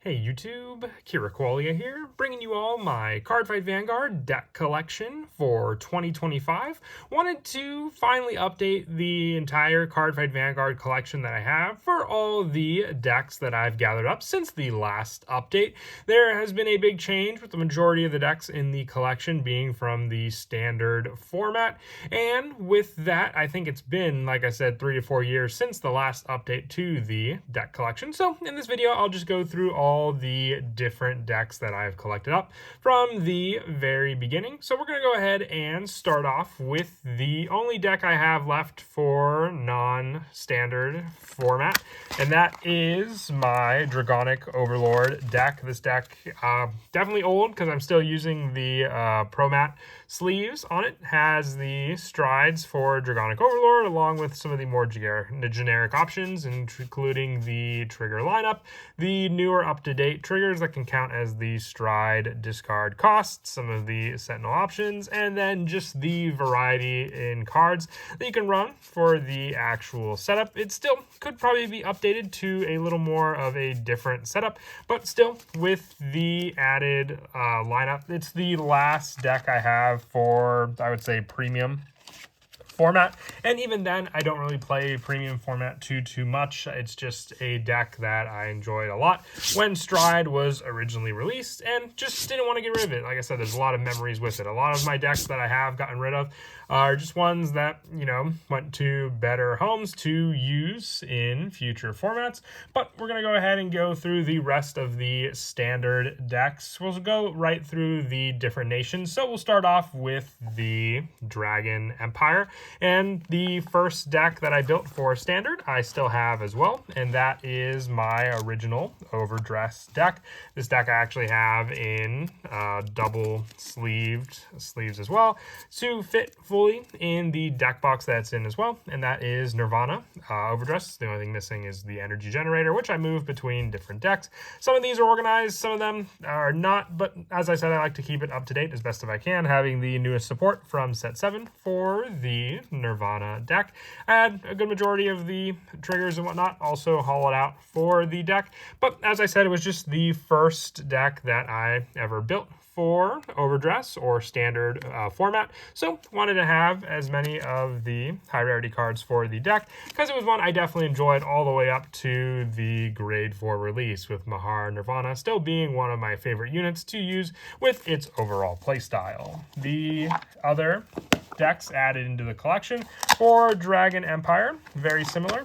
Hey YouTube, Keter here, bringing you all my Cardfight Vanguard deck collection for 2025. Wanted to finally update the entire Cardfight Vanguard collection that I have for all the decks that I've gathered up since the last update. There has been a big change with the majority of the decks in the collection being from the standard format, and with that, I think it's been, like I said, 3 to 4 years since the last update to the deck collection. So in this video, I'll just go through all the different decks that I've collected up from the very beginning. So we're going to go ahead and start off with the only deck I have left for non-standard format, and that is my Dragonic Overlord deck. This deck, definitely old because I'm still using the Pro Mat sleeves on it. Has the strides for Dragonic Overlord along with some of the more generic options, including the trigger lineup, the newer up-to-date triggers that can count as the stride discard costs, some of the Sentinel options, and then just the variety in cards that you can run for the actual setup. It still could probably be updated to a little more of a different setup, but still with the added lineup. It's the last deck I have for, I would say, premium format, and even then I don't really play premium format too much. It's just a deck that I enjoyed a lot when Stride was originally released and just didn't want to get rid of it. Like I said, there's a lot of memories with it. A lot of my decks that I have gotten rid of are just ones that, you know, went to better homes to use in future formats. But we're going to go ahead and go through the rest of the standard decks. We'll go right through the different nations. So we'll start off with the Dragon Empire. And the first deck that I built for standard, I still have as well, and that is my original overdress deck. This deck I actually have in double sleeves as well to fit fully in the deck box that's in as well, and that is Nirvana overdress. The only thing missing is the energy generator, which I move between different decks. Some of these are organized, some of them are not, but as I said, I like to keep it up to date as best as I can, having the newest support from set 7 for the Nirvana deck. I had a good majority of the triggers and whatnot also hollowed out for the deck, but as I said, it was just the first deck that I ever built for overdress or standard format, so wanted to have as many of the high rarity cards for the deck because it was one I definitely enjoyed all the way up to the grade 4 release, with Mahar Nirvana still being one of my favorite units to use with its overall playstyle. The other decks added into the collection for Dragon Empire, very similar,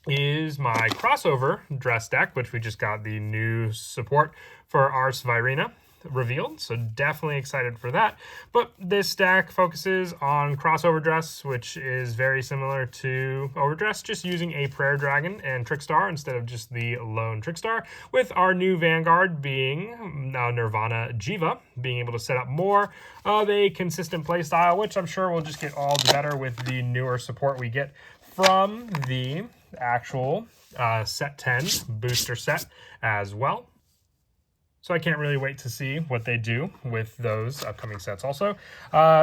is my crossover dress deck, which we just got the new support for Ars Virina revealed, so definitely excited for that. But this deck focuses on crossover dress, which is very similar to overdress, just using a prayer dragon and Trickstar instead of just the lone Trickstar, with our new Vanguard being Nirvana Jiva, being able to set up more of a consistent play style, which I'm sure will just get all the better with the newer support we get from the actual set 10 booster set as well. So I can't really wait to see what they do with those upcoming sets also.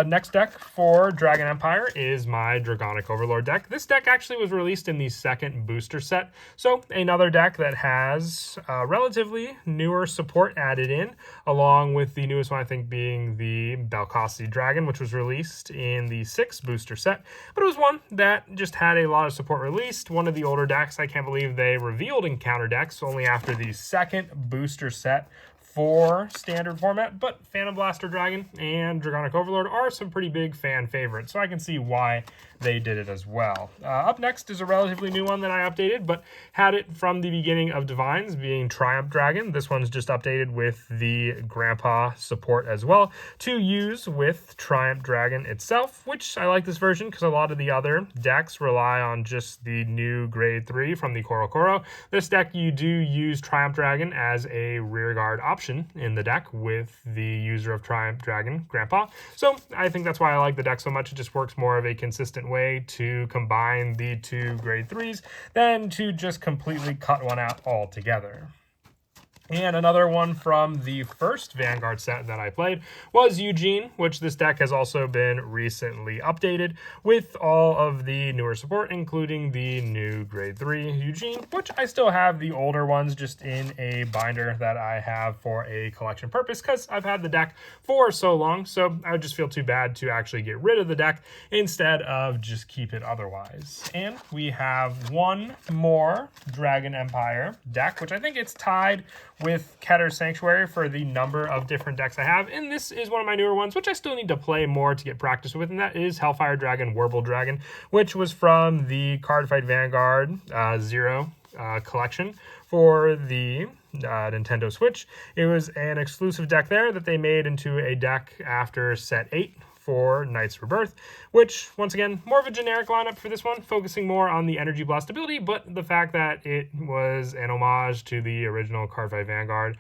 Next deck for Dragon Empire is my Dragonic Overlord deck. This deck actually was released in the second booster set, so another deck that has relatively newer support added in, along with the newest one I think being the Balkasi Dragon, which was released in the 6th booster set. But it was one that just had a lot of support released. One of the older decks, I can't believe they revealed encounter decks only after the 2nd booster set for standard format, but Phantom Blaster Dragon and Dragonic Overlord are some pretty big fan favorites, so I can see why they did it as well. Up next is a relatively new one that I updated, but had it from the beginning of Divines, being Triumph Dragon. This one's just updated with the Grandpa support as well to use with Triumph Dragon itself, which I like this version because a lot of the other decks rely on just the new grade 3 from the Koro Koro. This deck, you do use Triumph Dragon as a rearguard option in the deck with the user of Triumph Dragon, Grandpa. So I think that's why I like the deck so much. It just works more of a consistent way to combine the two grade 3s than to just completely cut one out altogether. And another one from the first Vanguard set that I played was Eugene, which this deck has also been recently updated with all of the newer support, including the new Grade 3 Eugene, which I still have the older ones just in a binder that I have for a collection purpose because I've had the deck for so long, so I would just feel too bad to actually get rid of the deck instead of just keep it otherwise. And we have one more Dragon Empire deck, which I think it's tied with Keter Sanctuary for the number of different decks I have, and this is one of my newer ones, which I still need to play more to get practice with, and that is Hellfire Dragon, Warble Dragon, which was from the Cardfight Vanguard Zero collection for the Nintendo Switch. It was an exclusive deck there that they made into a deck after set 8 for Knight's Rebirth, which, once again, more of a generic lineup for this one, focusing more on the Energy Blast ability, but the fact that it was an homage to the original Cardfight Vanguard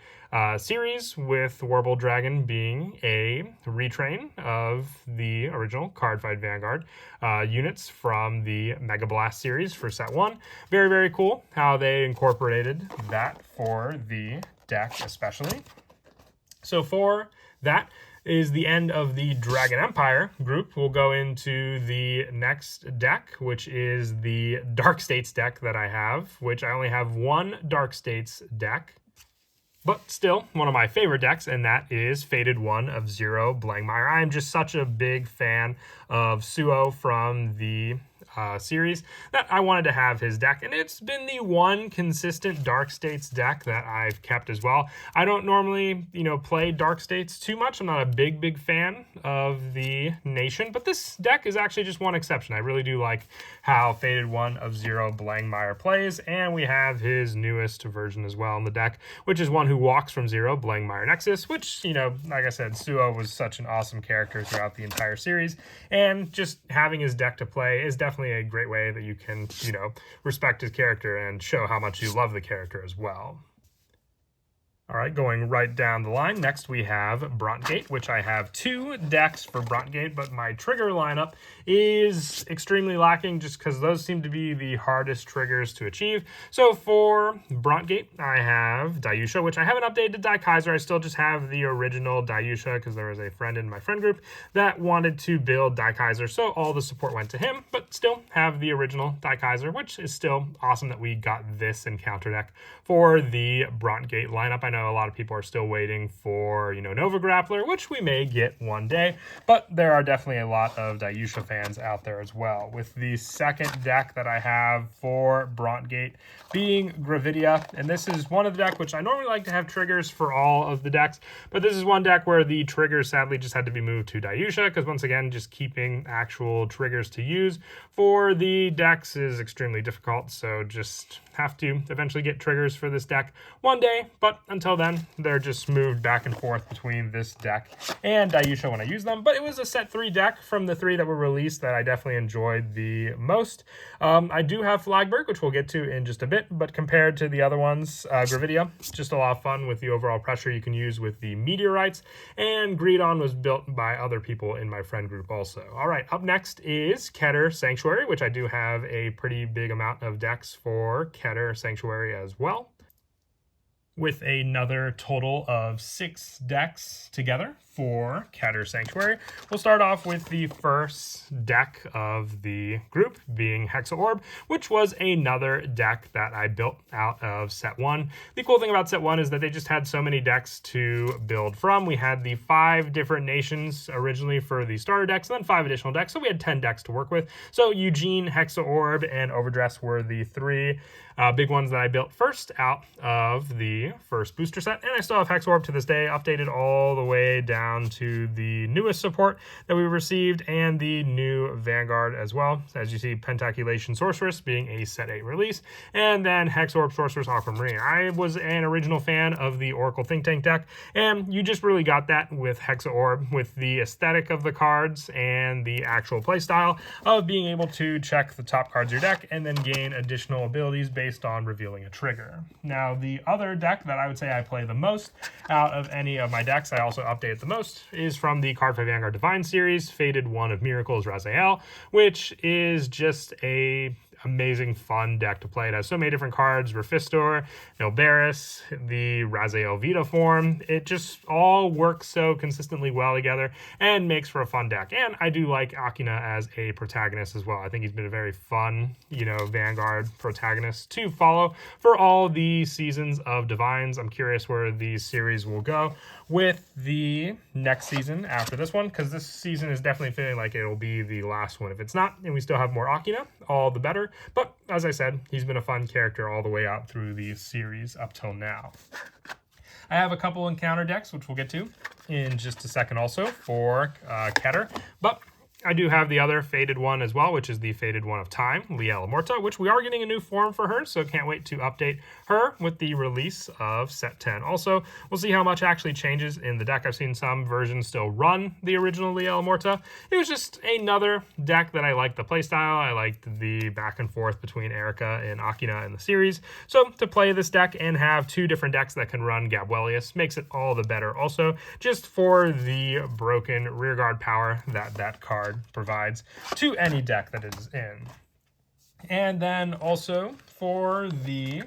series, with Warble Dragon being a retrain of the original Cardfight Vanguard units from the Mega Blast series for set 1. Very, very cool how they incorporated that for the deck especially. So for that is the end of the Dragon Empire group. We'll go into the next deck, which is the Dark States deck that I have, which I only have one Dark States deck, but still one of my favorite decks, and that is Fated One of Zero Blangmire. I am just such a big fan of Suo from the series that I wanted to have his deck, and it's been the one consistent Dark States deck that I've kept as well. I don't normally, play Dark States too much. I'm not a big fan of the nation, but this deck is actually just one exception. I really do like how Fated One of Zero Blangmire plays, and we have his newest version as well in the deck, which is one who walks from Zero, Blangmire Nexus, which, like I said, Suo was such an awesome character throughout the entire series, and just having his deck to play is definitely a great way that you can, respect his character and show how much you love the character as well. All right, going right down the line, next we have Brandt Gate, which I have two decks for Brandt Gate, but my trigger lineup is extremely lacking just because those seem to be the hardest triggers to achieve. So for Brandt Gate, I have Dayusha, which I haven't updated to Daikaiser. I still just have the original Dayusha because there was a friend in my friend group that wanted to build Daikaiser, so all the support went to him, but still have the original Daikaiser, which is still awesome that we got this encounter deck for the Brandt Gate lineup. I know a lot of people are still waiting for, Nova Grappler, which we may get one day, but there are definitely a lot of Dayusha fans out there as well. With the second deck that I have for Brandt Gate being Gravidia, and this is one of the deck which I normally like to have triggers for all of the decks, but this is one deck where the triggers sadly just had to be moved to Dayusha, because once again, just keeping actual triggers to use for the decks is extremely difficult, so just have to eventually get triggers for this deck one day, but until then, they're just moved back and forth between this deck and Dayusha when I use them. But it was a set 3 deck from the 3 that were released that I definitely enjoyed the most. I do have Flagberg, which we'll get to in just a bit, but compared to the other ones, Gravidia, it's just a lot of fun with the overall pressure you can use with the meteorites, and Greedon was built by other people in my friend group also. All right, up next is Keter Sanctuary, which I do have a pretty big amount of decks for Keter Sanctuary as well, with another total of 6 decks together for Keter Sanctuary. We'll start off with the first deck of the group being Hexa Orb, which was another deck that I built out of set 1. The cool thing about set 1 is that they just had so many decks to build from. We had the 5 different nations originally for the starter decks, and then 5 additional decks, so we had 10 decks to work with. So Eugene, Hexa Orb, and Overdress were the 3 big ones that I built first out of the first booster set, and I still have Hexa Orb to this day, updated all the way down to the newest support that we received and the new Vanguard as well. As you see, Pentaculation Sorceress being a set 8 release, and then Hexa Orb Sorceress Aquamarine. I was an original fan of the Oracle Think Tank deck, and you just really got that with Hexa Orb, with the aesthetic of the cards and the actual playstyle of being able to check the top cards of your deck and then gain additional abilities based on revealing a trigger. Now, the other deck that I would say I play the most out of any of my decks, I also update the most, is from the Cardfight Vanguard Divine series, Fated One of Miracles Raziel, which is just a amazing, fun deck to play. It has so many different cards, Rafistor, Nilbaris, the Raziel Vita form. It just all works so consistently well together and makes for a fun deck. And I do like Akina as a protagonist as well. I think he's been a very fun, Vanguard protagonist to follow for all the seasons of Divines. I'm curious where these series will go with the next season after this one, because this season is definitely feeling like it'll be the last one. If it's not, and we still have more Akina, all the better. But as I said, he's been a fun character all the way out through the series up till now. I have a couple encounter decks, which we'll get to in just a second also for Keter, but I do have the other faded one as well, which is the faded one of time, Lyrical Monasterio, which we are getting a new form for her, so can't wait to update her with the release of set 10. Also, we'll see how much actually changes in the deck. I've seen some versions still run the original Lyrical Monasterio. It was just another deck that I liked the playstyle. I liked the back and forth between Erica and Akina in the series. So to play this deck and have two different decks that can run Gabuelius makes it all the better. Also, just for the broken rearguard power that card provides to any deck that it is in. And then also for the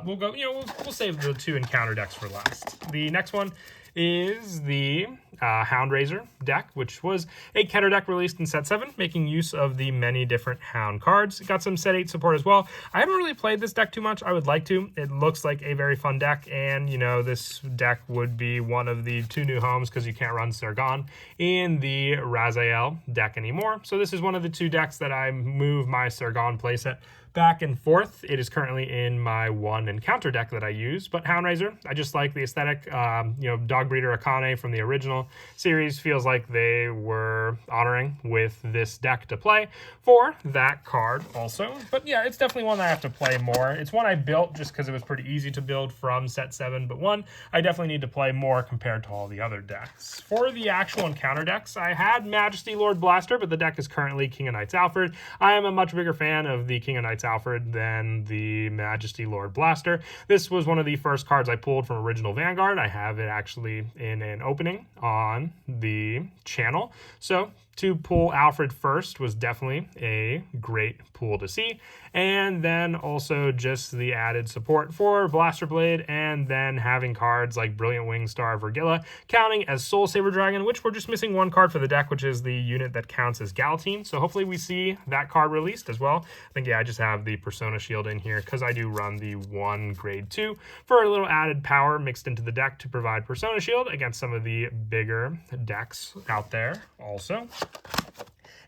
we'll save the two encounter decks for last. The next one is the Houndraiser deck, which was a Keter deck released in set 7, making use of the many different Hound cards. It got some set 8 support as well. I haven't really played this deck too much. I would like to. It looks like a very fun deck, and this deck would be one of the two new homes because you can't run Sargon in the Raziel deck anymore. So this is one of the two decks that I move my Sargon playset back and forth. It is currently in my one encounter deck that I use, but Houndraiser, I just like the aesthetic. Dog Breeder Akane from the original series feels like they were honoring with this deck to play for that card also. But yeah, it's definitely one that I have to play more. It's one I built just because it was pretty easy to build from set 7, but one I definitely need to play more compared to all the other decks. For the actual encounter decks, I had Majesty Lord Blaster, but the deck is currently King of Knights Alfred. I am a much bigger fan of the King of Knights Alfred than the Majesty Lord Blaster. This was one of the first cards I pulled from original Vanguard. I have it actually in an opening on the channel. So to pull Alfred first was definitely a great pull to see. And then also just the added support for Blaster Blade, and then having cards like Brilliant Wing Star Vergilla counting as Soul Saber Dragon, which we're just missing one card for the deck, which is the unit that counts as Galatine. So hopefully we see that card released as well. I think, yeah, I just have the Persona Shield in here because I do run the 1 grade 2 for a little added power mixed into the deck to provide Persona Shield against some of the bigger decks out there also.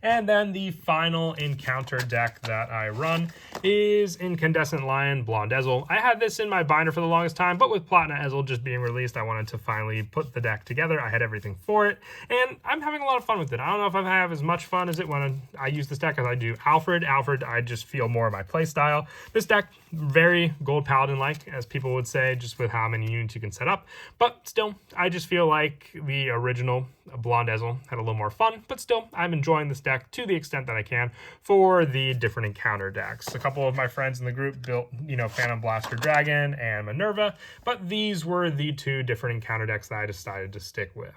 And then the final encounter deck that I run is Incandescent Lion Blonde Ezel. I had this in my binder for the longest time, but with Platina Ezel just being released, I wanted to finally put the deck together. I had everything for it, and I'm having a lot of fun with it. I don't know if I have as much fun as it when I use this deck as I do Alfred. Alfred, I just feel more of my play style. This deck, very Gold Paladin-like, as people would say, just with how many units you can set up. But still, I just feel like the original Blonde Ezel had a little more fun, but still, I'm enjoying this deck to the extent that I can for the different encounter decks. A couple of my friends in the group built, Phantom Blaster Dragon and Minerva, but these were the two different encounter decks that I decided to stick with.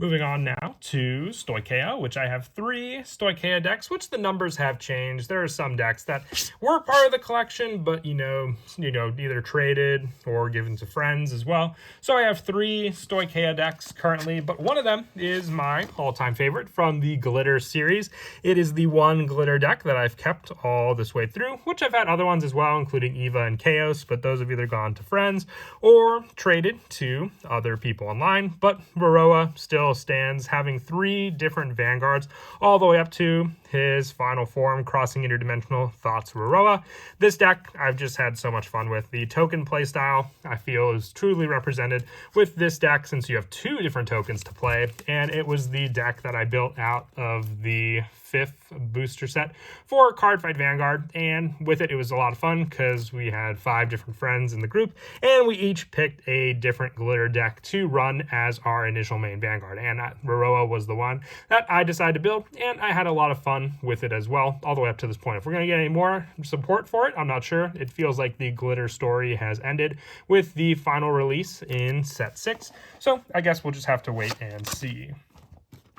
Moving on now to Stoecheia, which I have 3 Stoecheia decks, which the numbers have changed. There are some decks that were part of the collection, but, either traded or given to friends as well. So I have 3 Stoecheia decks currently, but one of them is my all-time favorite from the Glitter series. It is the 1 Glitter deck that I've kept all this way through, which I've had other ones as well, including Eva and Chaos, but those have either gone to friends or traded to other people online. But Varroa still stands, having 3 different Vanguards all the way up to his final form, Crossing Interdimensional Thoughts Varroa. This deck I've just had so much fun with. The token playstyle I feel is truly represented with this deck since you have 2 different tokens to play, and it was the deck that I built out of the 5th booster set for Cardfight Vanguard, and with it was a lot of fun because we had 5 different friends in the group, and we each picked a different glitter deck to run as our initial main Vanguard, and Varroa was the one that I decided to build, and I had a lot of fun with it as well, all the way up to this point. If we're going to get any more support for it, I'm not sure. It feels like the glitter story has ended with the final release in set 6, so I guess we'll just have to wait and see.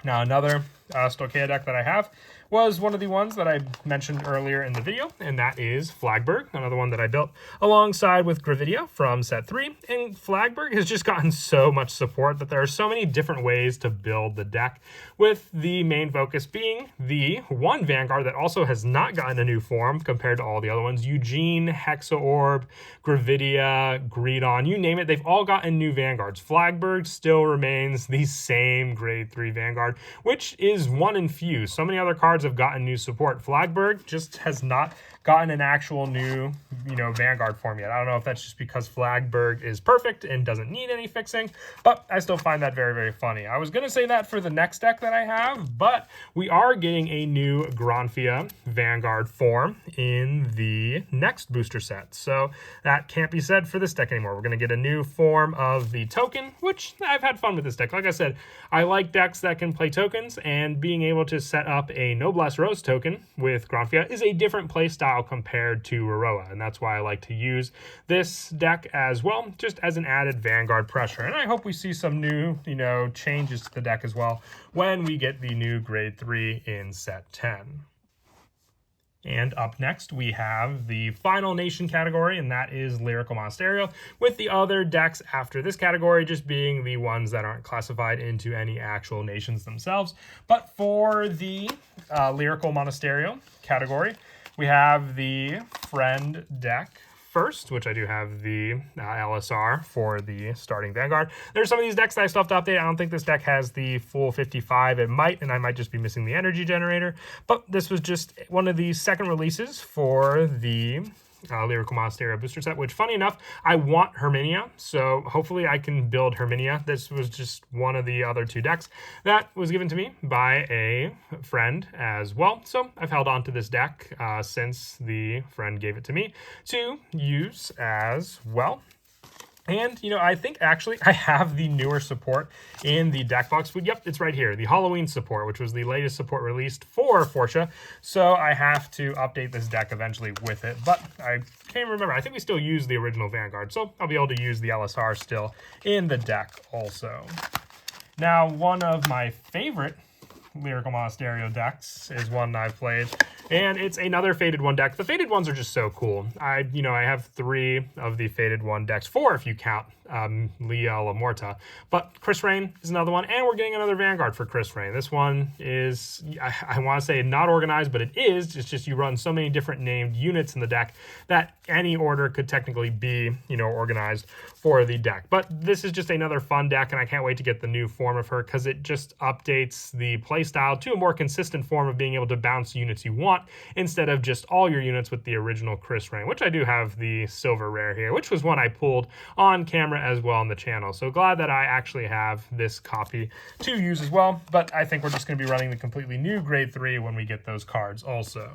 Now, another Stoecheia deck that I have, was one of the ones that I mentioned earlier in the video, and that is Flagberg, another one that I built alongside with Gravidia from set 3. And Flagberg has just gotten so much support that there are so many different ways to build the deck, with the main focus being the one Vanguard that also has not gotten a new form compared to all the other ones. Eugene, Hexaorb, Gravidia, Greedon, you name it, they've all gotten new Vanguards. Flagberg still remains the same grade 3 Vanguard, which is one in few. So many other cards have gotten new support. Flagberg just has not gotten an actual new, Vanguard form yet. I don't know if that's just because Flagberg is perfect and doesn't need any fixing, but I still find that very, very funny. I was going to say that for the next deck that I have, but we are getting a new Granfia Vanguard form in the next booster set, so that can't be said for this deck anymore. We're going to get a new form of the token, which I've had fun with this deck. Like I said, I like decks that can play tokens, and being able to set up a Noblesse Rose token with Granfia is a different play style compared to Aroa, and that's why I like to use this deck as well, just as an added Vanguard pressure. And I hope we see some new, changes to the deck as well when we get the new grade 3 in set 10. And up next, we have the final nation category, and that is Lyrical Monasterio, with the other decks after this category just being the ones that aren't classified into any actual nations themselves. But for the Lyrical Monasterio category, we have the Friend deck first, which I do have the LSR for the starting Vanguard. There's some of these decks that I still have to update. I don't think this deck has the full 55. It might, and I might just be missing the energy generator. But this was just one of the second releases for the Lyrical Monasterio booster set, which, funny enough, I want Herminia, so hopefully I can build Herminia. This was just one of the other two decks that was given to me by a friend as well, so I've held on to this deck since the friend gave it to me to use as well. And, I think actually I have the newer support in the deck box. But yep, it's right here. The Halloween support, which was the latest support released for Fortia. So I have to update this deck eventually with it. But I can't remember. I think we still use the original Vanguard. So I'll be able to use the LSR still in the deck also. Now, one of my favorite Lyrical Monasterio decks is one I've played, and it's another Faded 1 deck. The Faded ones are just so cool. I have 3 of the Faded 1 decks, 4 if you count Lia La Morta, but Chris Rain is another one, and we're getting another Vanguard for Chris Rain. This one is, I want to say not organized, but it is. It's just you run so many different named units in the deck that any order could technically be, organized for the deck. But this is just another fun deck, and I can't wait to get the new form of her because it just updates the playstyle to a more consistent form of being able to bounce units you want instead of just all your units with the original Chris Rain, which I do have the silver rare here, which was one I pulled on camera as well on the channel. So glad that I actually have this copy to use as well, but I think we're just going to be running the completely new grade 3 when we get those cards also.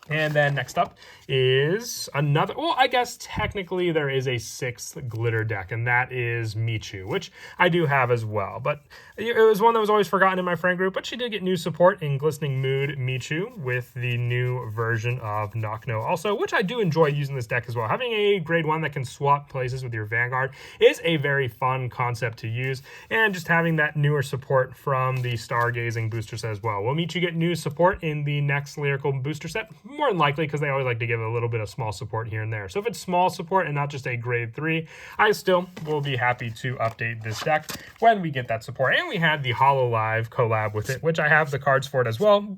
And then next up is another, well, I guess technically there is a 6th glitter deck, and that is Michu, which I do have as well. But it was one that was always forgotten in my friend group, but she did get new support in Glistening Mood Michu with the new version of Knockno also, which I do enjoy using this deck as well. Having a grade 1 that can swap places with your Vanguard is a very fun concept to use, and just having that newer support from the Stargazing booster set as well. Will Michu get new support in the next Lyrical booster set? More than likely, because they always like to give a little bit of small support here and there. So if it's small support and not just a grade 3, I still will be happy to update this deck when we get that support. And we had the HoloLive collab with it, which I have the cards for it as well,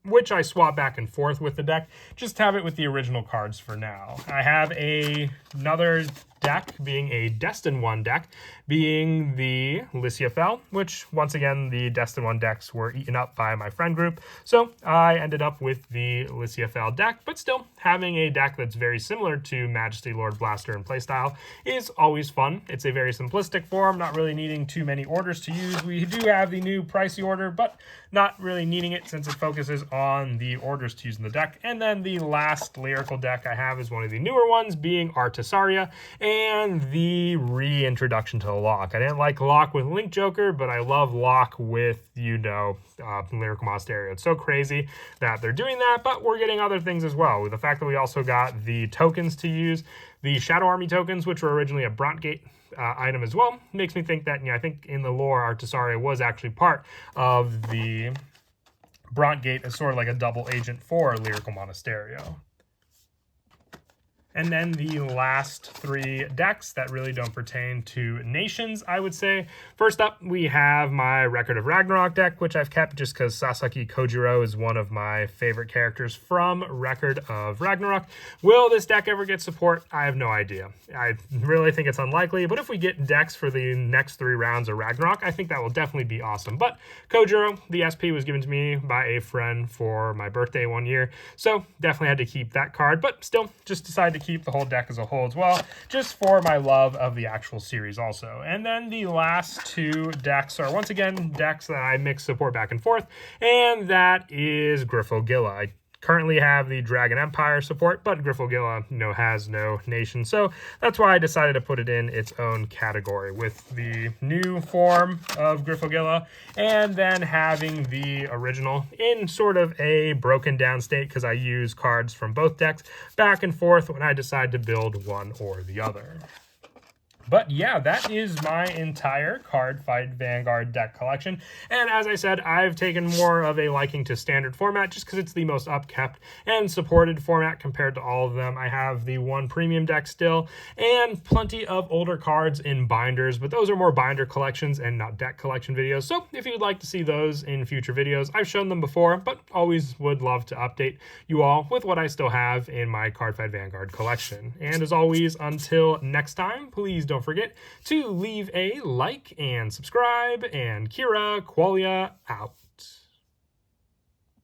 which I swap back and forth with the deck. Just have it with the original cards for now. I have another deck being a Destin 1 deck, being the Lycia Fel, which once again the Destin 1 decks were eaten up by my friend group, so I ended up with the Lycia Fel deck. But still, having a deck that's very similar to Majesty Lord Blaster in playstyle is always fun. It's a very simplistic form, not really needing too many orders to use. We do have the new pricey order, but not really needing it since it focuses on the orders to use in the deck. And then the last Lyrical deck I have is one of the newer ones, being Artesaria, and the reintroduction to Lock. I didn't like Lock with Link Joker, but I love Lock with, Lyrical Monasterio. It's so crazy that they're doing that, but we're getting other things as well. With the fact that we also got the tokens to use, the Shadow Army tokens, which were originally a Brandt Gate item as well, makes me think that, I think in the lore, Artesaria was actually part of the Brandt Gate as sort of like a double agent for Lyrical Monasterio. And then the last three decks that really don't pertain to nations, I would say. First up, we have my Record of Ragnarok deck, which I've kept just because Sasaki Kojiro is one of my favorite characters from Record of Ragnarok. Will this deck ever get support? I have no idea. I really think it's unlikely, but if we get decks for the next 3 rounds of Ragnarok, I think that will definitely be awesome. But Kojiro, the SP, was given to me by a friend for my birthday one year, so definitely had to keep that card, but still just decided to keep the whole deck as a whole as well, just for my love of the actual series also. And then the last 2 decks are once again decks that I mix support back and forth, and that is Griffogilla. I currently have the Dragon Empire support, but Griffogilla, has no nation, so that's why I decided to put it in its own category with the new form of Griffogilla, and then having the original in sort of a broken down state because I use cards from both decks back and forth when I decide to build one or the other. But yeah, that is my entire Cardfight Vanguard deck collection. And as I said, I've taken more of a liking to standard format just because it's the most upkept and supported format compared to all of them. I have the 1 premium deck still and plenty of older cards in binders, but those are more binder collections and not deck collection videos. So if you'd like to see those in future videos, I've shown them before, but always would love to update you all with what I still have in my Cardfight Vanguard collection. And as always, until next time, please don't forget to leave a like and subscribe, and Kira Qualia out.